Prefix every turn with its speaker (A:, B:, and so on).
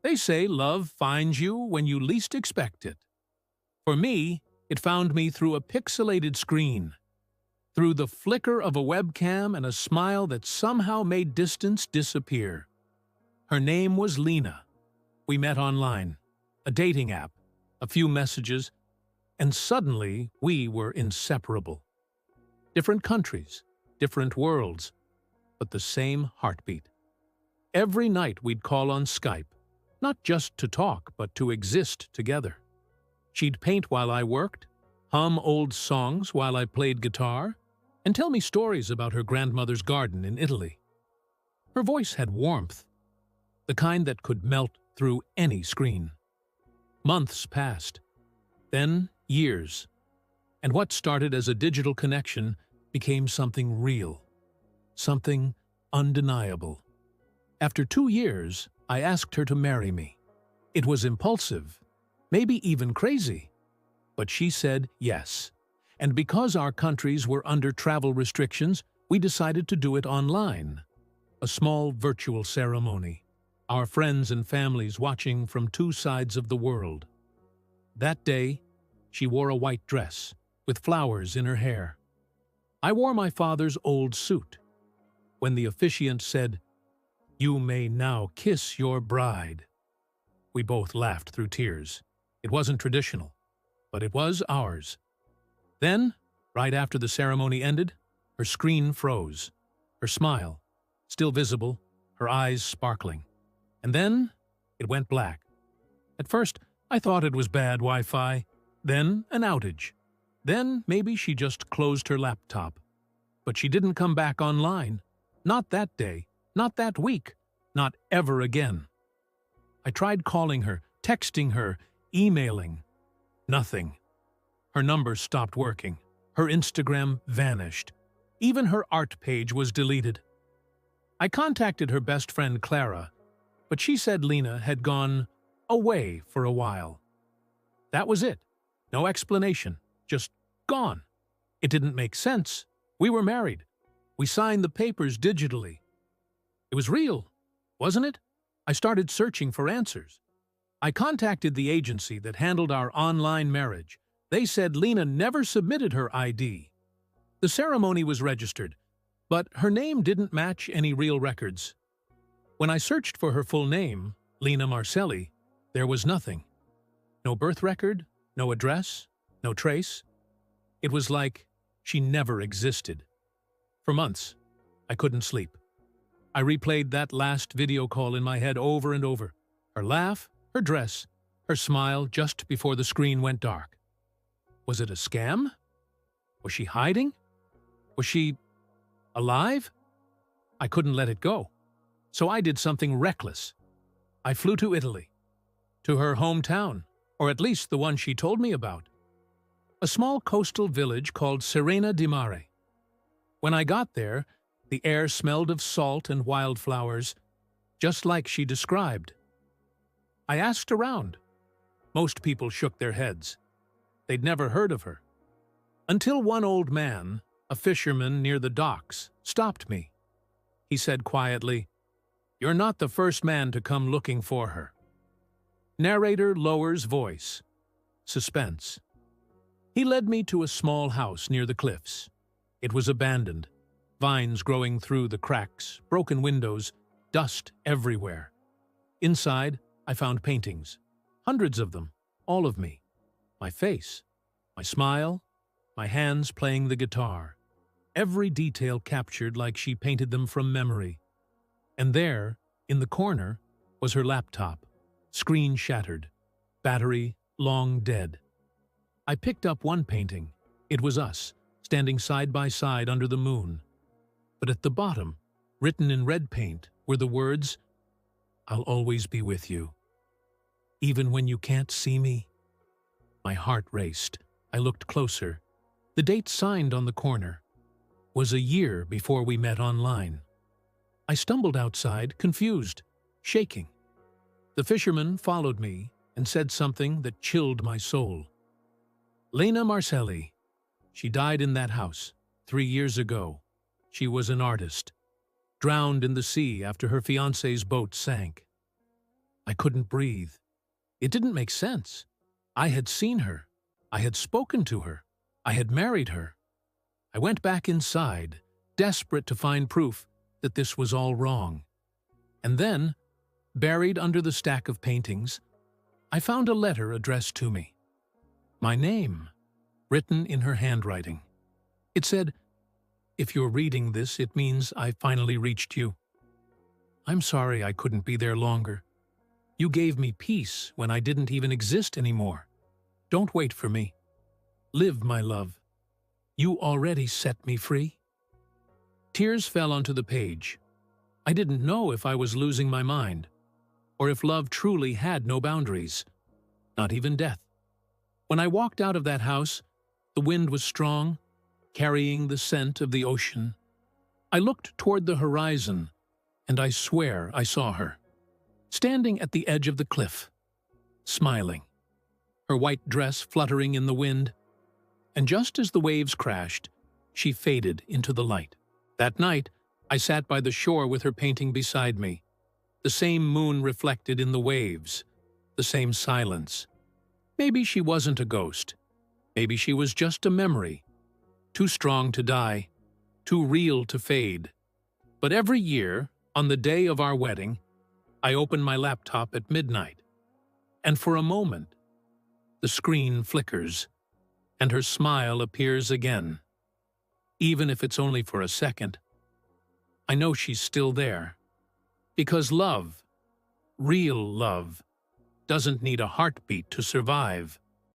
A: They say love finds you when you least expect it. For me, it found me through a pixelated screen, through the flicker of a webcam and a smile that somehow made distance disappear. Her name was Lena. We met online, a dating app, a few messages, and suddenly we were inseparable. Different countries, different worlds, but the same heartbeat. Every night we'd call on Skype, not just to talk, but to exist together. She'd paint while I worked, hum old songs while I played guitar, and tell me stories about her grandmother's garden in Italy. Her voice had warmth, the kind that could melt through any screen. Months passed, then years, and what started as a digital connection became something real, something undeniable. After 2 years, I asked her to marry me. It was impulsive, maybe even crazy, but she said yes. And because our countries were under travel restrictions, we decided to do it online. A small virtual ceremony, our friends and families watching from 2 sides of the world. That day, she wore a white dress, with flowers in her hair. I wore my father's old suit. When the officiant said, "You may now kiss your bride," we both laughed through tears. It wasn't traditional, but it was ours. Then, right after the ceremony ended, her screen froze, her smile still visible, her eyes sparkling. And then it went black. At first, I thought it was bad Wi-Fi, then an outage. Then maybe she just closed her laptop. But she didn't come back online. Not that day, not that week, not ever again. I tried calling her, texting her, emailing. Nothing. Her number stopped working. Her Instagram vanished. Even her art page was deleted. I contacted her best friend Clara, but she said Lena had gone away for a while. That was it. No explanation. Just gone. It didn't make sense. We were married. We signed the papers digitally. It was real, wasn't it? I started searching for answers. I contacted the agency that handled our online marriage. They said Lena never submitted her ID. The ceremony was registered, but her name didn't match any real records. When I searched for her full name, Lena Marcelli, there was nothing. No birth record, no address, no trace. It was like she never existed. For months, I couldn't sleep. I replayed that last video call in my head over and over. Her laugh, her dress, her smile just before the screen went dark. Was it a scam? Was she hiding? Was she alive? I couldn't let it go. So I did something reckless. I flew to Italy, to her hometown, or at least the one she told me about. A small coastal village called Serena di Mare. When I got there, the air smelled of salt and wildflowers, just like she described. I asked around. Most people shook their heads. They'd never heard of her. Until one old man, a fisherman near the docks, stopped me. He said quietly, "You're not the first man to come looking for her." Narrator lowers voice. Suspense. He led me to a small house near the cliffs. It was abandoned. Vines growing through the cracks, broken windows, dust everywhere. Inside, I found paintings. Hundreds of them, all of me. My face, my smile, my hands playing the guitar. Every detail captured like she painted them from memory. And there, in the corner, was her laptop, screen shattered, battery long dead. I picked up one painting. It was us, standing side by side under the moon. But at the bottom, written in red paint, were the words, "I'll always be with you. Even when you can't see me." My heart raced. I looked closer. The date signed on the corner was a year before we met online. I stumbled outside, confused, shaking. The fisherman followed me and said something that chilled my soul. Lena Marcelli. She died in that house 3 years ago. She was an artist, drowned in the sea after her fiancé's boat sank. I couldn't breathe. It didn't make sense. I had seen her. I had spoken to her. I had married her. I went back inside, desperate to find proof that this was all wrong. And then, buried under the stack of paintings, I found a letter addressed to me. My name, written in her handwriting. It said, "If you're reading this, it means I finally reached you. I'm sorry I couldn't be there longer. You gave me peace when I didn't even exist anymore. Don't wait for me. Live, my love. You already set me free." Tears fell onto the page. I didn't know if I was losing my mind, or if love truly had no boundaries, not even death. When I walked out of that house, the wind was strong, carrying the scent of the ocean. I looked toward the horizon, and I swear I saw her, standing at the edge of the cliff, smiling, her white dress fluttering in the wind, and just as the waves crashed, she faded into the light. That night, I sat by the shore with her painting beside me, the same moon reflected in the waves, the same silence. Maybe she wasn't a ghost. Maybe she was just a memory, too strong to die, too real to fade. But every year, on the day of our wedding, I open my laptop at midnight, and for a moment, the screen flickers, and her smile appears again. Even if it's only for a second, I know she's still there. Because love, real love, doesn't need a heartbeat to survive.